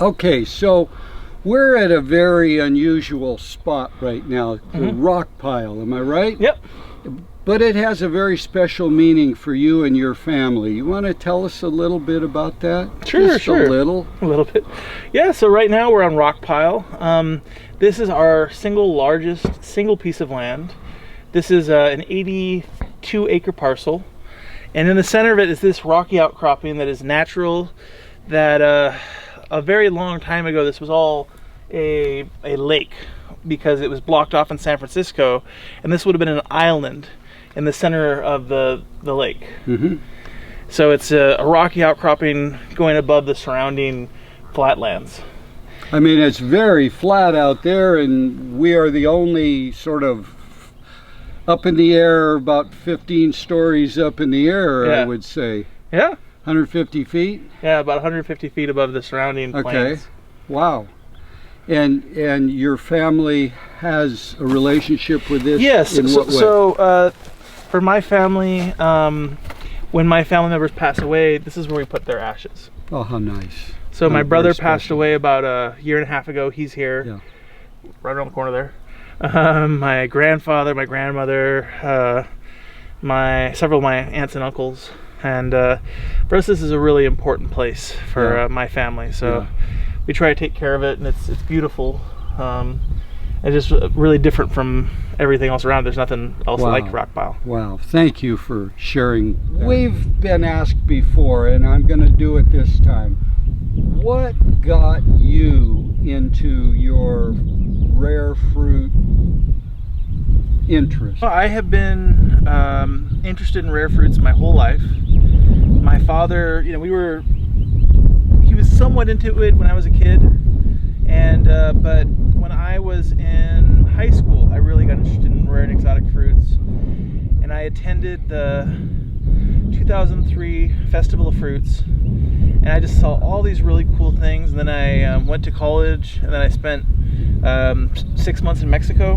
Okay, so we're at a very unusual spot right now, the Rockpile, am I right? Yep. But it has a very special meaning for you and your family. You want to tell us a little bit about that? Sure. A little bit. Yeah, so right now we're on Rockpile. This is our largest single piece of land. This is an 82-acre parcel. And in the center of it is this rocky outcropping that is natural, that a very long time ago this was all a lake because it was blocked off in San Francisco, and this would have been an island in the center of the lake. So it's a rocky outcropping going above the surrounding flatlands. I mean, it's very flat out there, and we are the only sort of up in the air, about 15 stories up in the air, I would say. Yeah. 150 feet? Yeah, about 150 feet above the surrounding plains. Okay. Wow. And your family has a relationship with this? Yes. In what way? So for my family, when my family members pass away, this is where we put their ashes. Oh, how nice. So my brother passed away about a year and a half ago. He's here. Yeah. Right around the corner there. My grandfather, my grandmother, several of my aunts and uncles, and for us this is a really important place for my family. So we try to take care of it, and it's beautiful. It's just really different from everything else around. There's nothing else like Rockpile. Wow, thank you for sharing. We've been asked before, and I'm going to do it this time. What got you into your rare fruit interest? Well, I have been interested in rare fruits my whole life. My father, he was somewhat into it when I was a kid, and but when I was in high school, I really got interested in rare and exotic fruits, and I attended the 2003 Festival of Fruits, and I just saw all these really cool things. And then I went to college, and then I spent 6 months in Mexico,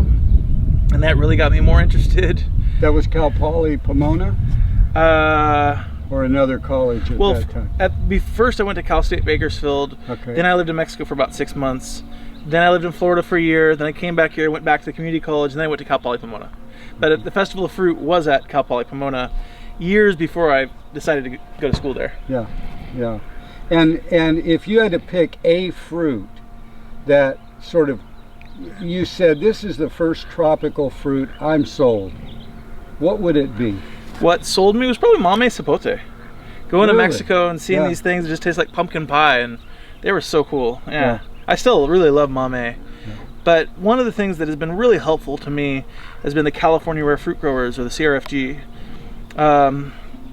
and that really got me more interested. That was Cal Poly Pomona? Or another college at that time? First I went to Cal State Bakersfield. Okay. Then I lived in Mexico for about 6 months. Then I lived in Florida for a year. Then I came back here, went back to the community college, and then I went to Cal Poly Pomona. But the Festival of Fruit was at Cal Poly Pomona years before I decided to go to school there. Yeah, yeah. And if you had to pick a fruit that sort of, you said this is the first tropical fruit, I'm sold, what would it be? What sold me was probably mame sapote. Going to Mexico and seeing these things that just taste like pumpkin pie, and they were so cool. Yeah. I still really love mame. Yeah. But one of the things that has been really helpful to me has been the California Rare Fruit Growers, or the CRFG.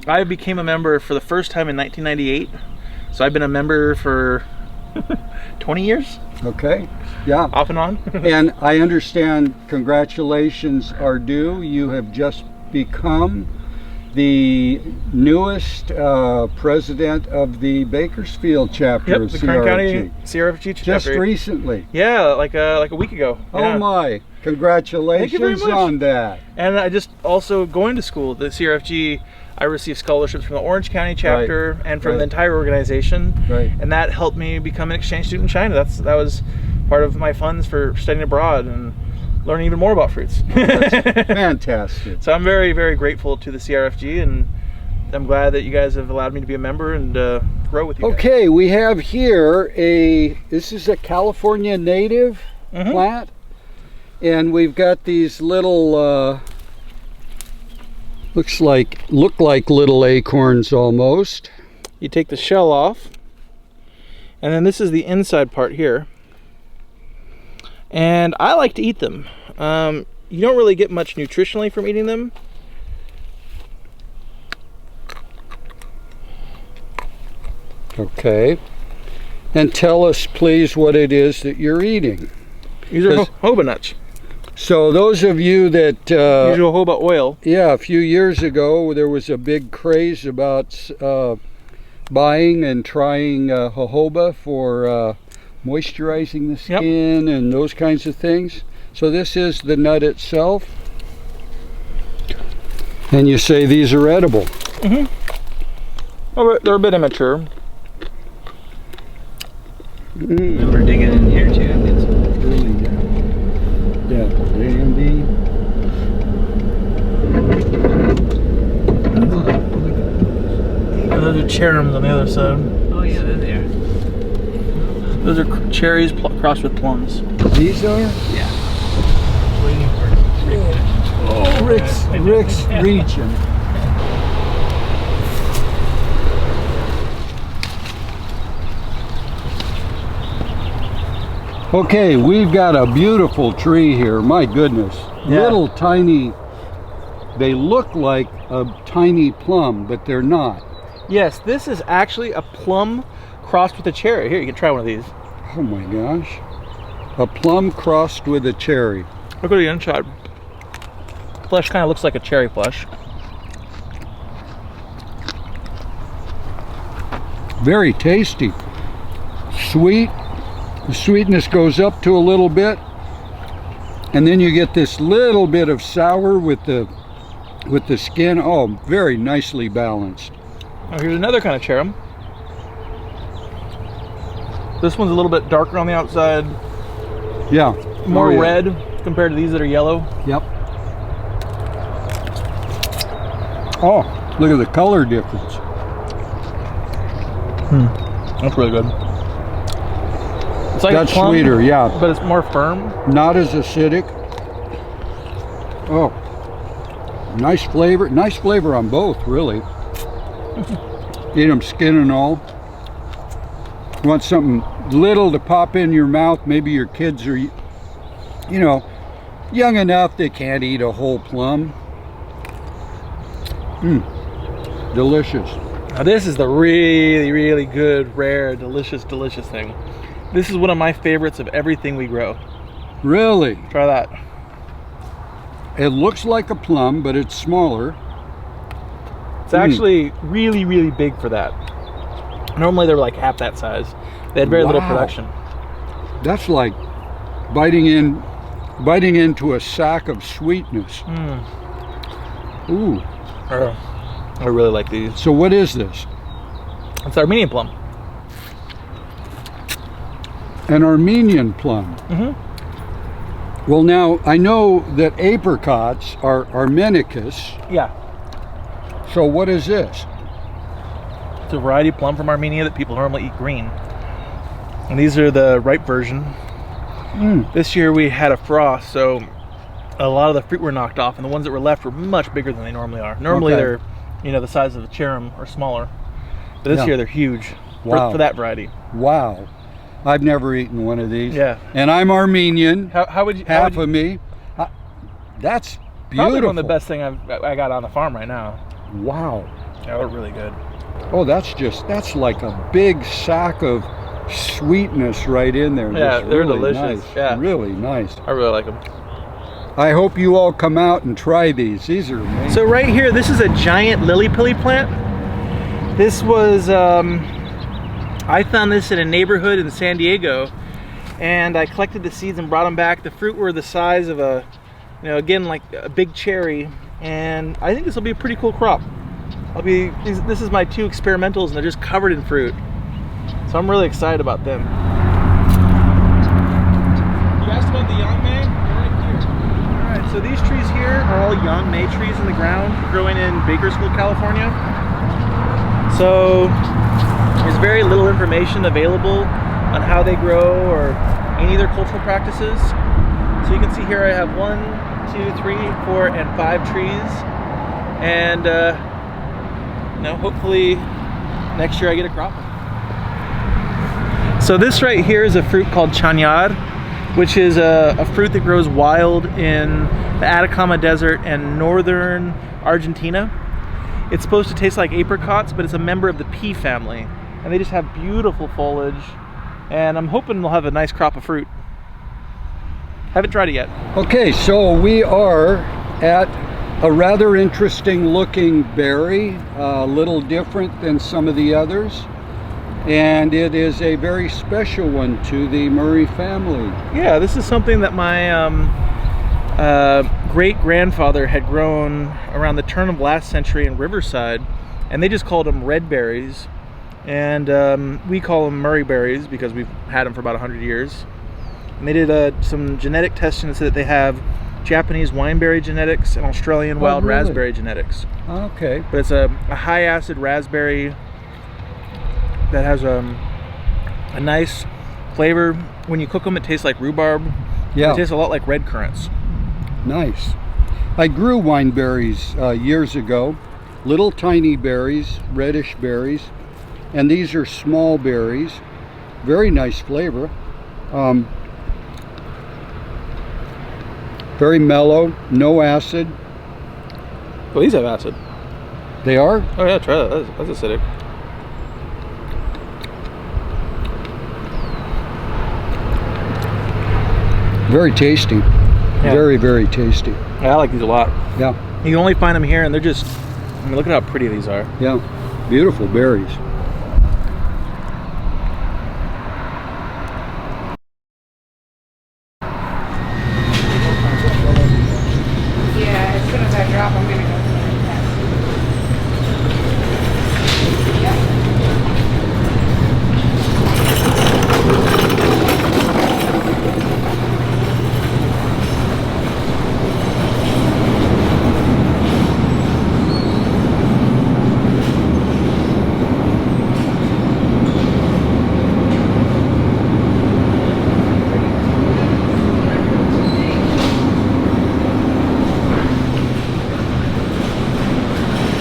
I became a member for the first time in 1998, so I've been a member for 20 years. Okay, yeah. Off and on. And I understand congratulations are due. You have just become the newest president of the Bakersfield chapter of the CRFG. Kern County CRFG chapter. Just recently. Yeah, like a week ago. Oh my, congratulations on that. And I just also going to school, the CRFG, I received scholarships from the Orange County chapter and from the entire organization. Right. And that helped me become an exchange student in China. That was part of my funds for studying abroad and learning even more about fruits. Oh, that's fantastic. So I'm very, very grateful to the CRFG, and I'm glad that you guys have allowed me to be a member and grow with you guys. Okay, we have here this is a California native plant, and we've got these little look like little acorns almost. You take the shell off, and then this is the inside part here. And I like to eat them. You don't really get much nutritionally from eating them. Okay. And tell us, please, what it is that you're eating. These are jojoba nuts. So those of you that... These are jojoba oil. Yeah, a few years ago, there was a big craze about buying and trying jojoba for moisturizing the skin and those kinds of things. So this is the nut itself. And you say these are edible. Well, they're a bit immature. We're digging in here too. It's Really, yeah, dandy. Those are cherums on the other side. oh yeah, they're there. Those are cherries crossed with plums. These are? Yeah. Waiting for Rick. Oh, Rick's reaching. Okay, we've got a beautiful tree here. My goodness. Yeah. Little tiny, they look like a tiny plum, but they're not. Yes, this is actually a plum crossed with a cherry. Here, you can try one of these. Oh my gosh. A plum crossed with a cherry. Look at the inside. Flesh kind of looks like a cherry flesh. Very tasty. Sweet. The sweetness goes up to a little bit, and then you get this little bit of sour with the skin. Oh, very nicely balanced. Now here's another kind of cherub. This one's a little bit darker on the outside, Yeah. more Oh, yeah. red compared to these that are yellow. Yep. Oh, look at the color difference. That's really good. It's like That's a plum, sweeter, yeah. but it's more firm. Not as acidic. Oh, nice flavor. Nice flavor on both, really. Eat them skin and all. You want something little to pop in your mouth. Maybe your kids are, you know, young enough they can't eat a whole plum. Delicious. Now this is the really, really good, rare, delicious thing. This is one of my favorites of everything we grow. Really? Try that. It looks like a plum, but it's smaller. It's actually really, really big for that. Normally they're like half that size. They had very little Wow. production. That's like biting into a sack of sweetness. Ooh. I really like these. So what is this? It's Armenian plum. An Armenian plum. Well, now I know that apricots are Armenicus. Yeah. So what is this? It's a variety of plum from Armenia that people normally eat green. And these are the ripe version. This year we had a frost, so a lot of the fruit were knocked off, and the ones that were left were much bigger than they normally are. Normally Okay. they're, you know, the size of a cherub or smaller. But this Yeah. year they're huge Wow. for that variety. Wow. I've never eaten one of these. Yeah. And I'm Armenian. How would you? Half of me. That's Probably beautiful. one of the best thing I got on the farm right now. Wow. Yeah, they're really good. Oh, that's like a big sack of sweetness right in there. Yeah, Just they're really delicious. Nice. Yeah. Really nice. I really like them. I hope you all come out and try these. These are amazing. So right here, this is a giant lily pilly plant. This was, I found this in a neighborhood in San Diego, and I collected the seeds and brought them back. The fruit were the size of a, you know, again, like a big cherry, and I think this will be a pretty cool crop. This is my 2 experimentals, and they're just covered in fruit. So I'm really excited about them. You asked about the yang may? They're right here. All right, so these trees here are all yang may trees in the ground, growing in Bakersfield, California. So there's very little information available on how they grow or any of their cultural practices. So you can see here I have 1, 2, 3, 4, and 5 trees, and you know, hopefully next year I get a crop. So this right here is a fruit called chañar, which is a fruit that grows wild in the Atacama Desert and northern Argentina. It's supposed to taste like apricots, but it's a member of the pea family, and they just have beautiful foliage, and I'm hoping they'll have a nice crop of fruit. Haven't tried it yet. Okay, so we are at a rather interesting looking berry, a little different than some of the others, and it is a very special one to the Murray family. Yeah, this is something that my great-grandfather had grown around the turn of last century in Riverside, and they just called them red berries. And we call them Murray berries because we've had them for about 100 years. And they did some genetic testing that said that they have Japanese wineberry genetics and Australian wild really? raspberry genetics. Okay. But it's a high acid raspberry that has a nice flavor. When you cook them, it tastes like rhubarb. Yeah. It tastes a lot like red currants. Nice. I grew wine berries years ago. Little tiny berries, reddish berries. And these are small berries. Very nice flavor. Very mellow, no acid. Well, these have acid. They are? Oh yeah, try that. That's acidic. Very tasty. Yeah. Very, very tasty. Yeah, I like these a lot. Yeah, You can only find them here, and they're just, I mean, look at how pretty these are. yeah. Beautiful berries. Yeah, as soon as I drop, I'm gonna go.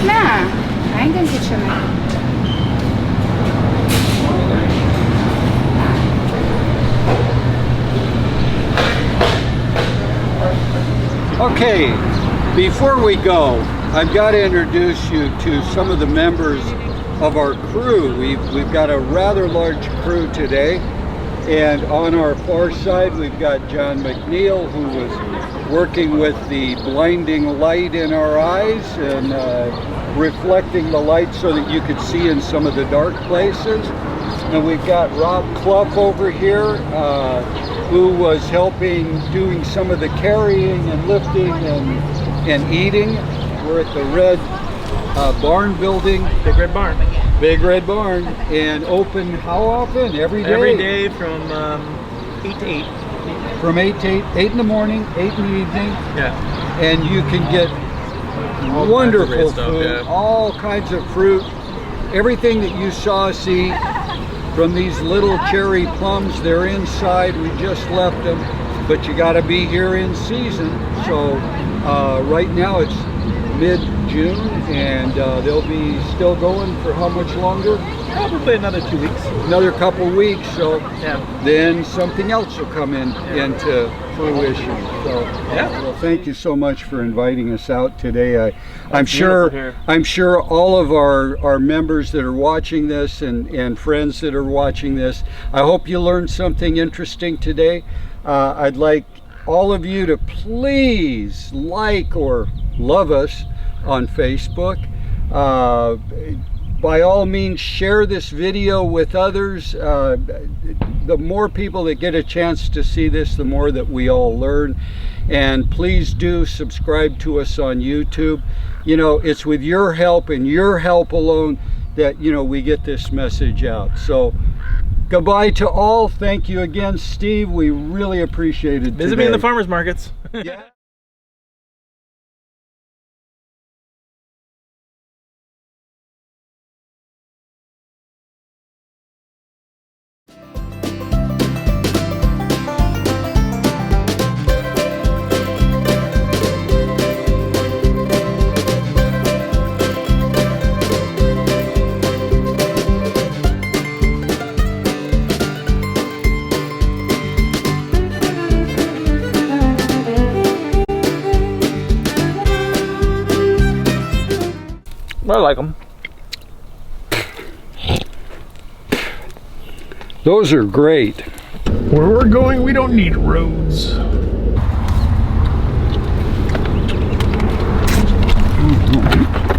Nah, I ain't gonna get you now. Okay, before we go, I've got to introduce you to some of the members of our crew. We've got a rather large crew today, and on our far side we've got John McNeil, who was working with the blinding light in our eyes and reflecting the light so that you could see in some of the dark places. And we've got Rob Clough over here, who was helping doing some of the carrying and lifting and eating. We're at the Red Barn building. Big Red Barn. Big Red Barn. And open how often? Every day? Every day from 8 to 8. From 8 to 8 in the morning, 8 in the evening. Yeah. And you can get All wonderful kinds of great food, stuff, yeah. all kinds of fruit, everything that you saw us eat. From these little cherry plums, they're inside. We just left them, but you got to be here in season. So right now it's mid-June, and they'll be still going for how much longer? Probably another 2 weeks. Another couple weeks. So Yeah. then something else will come into fruition. So Yeah. well, thank you so much for inviting us out today. I'm It's beautiful sure here. I'm sure all of our members that are watching this and friends that are watching this, I hope you learned something interesting today. I'd like all of you to please like or love us on Facebook. By all means, share this video with others. The more people that get a chance to see this, the more that we all learn. And please do subscribe to us on YouTube. You know, it's with your help and your help alone that, you know, we get this message out. So goodbye to all. Thank you again, Steve. We really appreciate it. Visit me in the farmers markets. Yeah. I like them. Those are great. Where we're going, we don't need roads. Mm-hmm.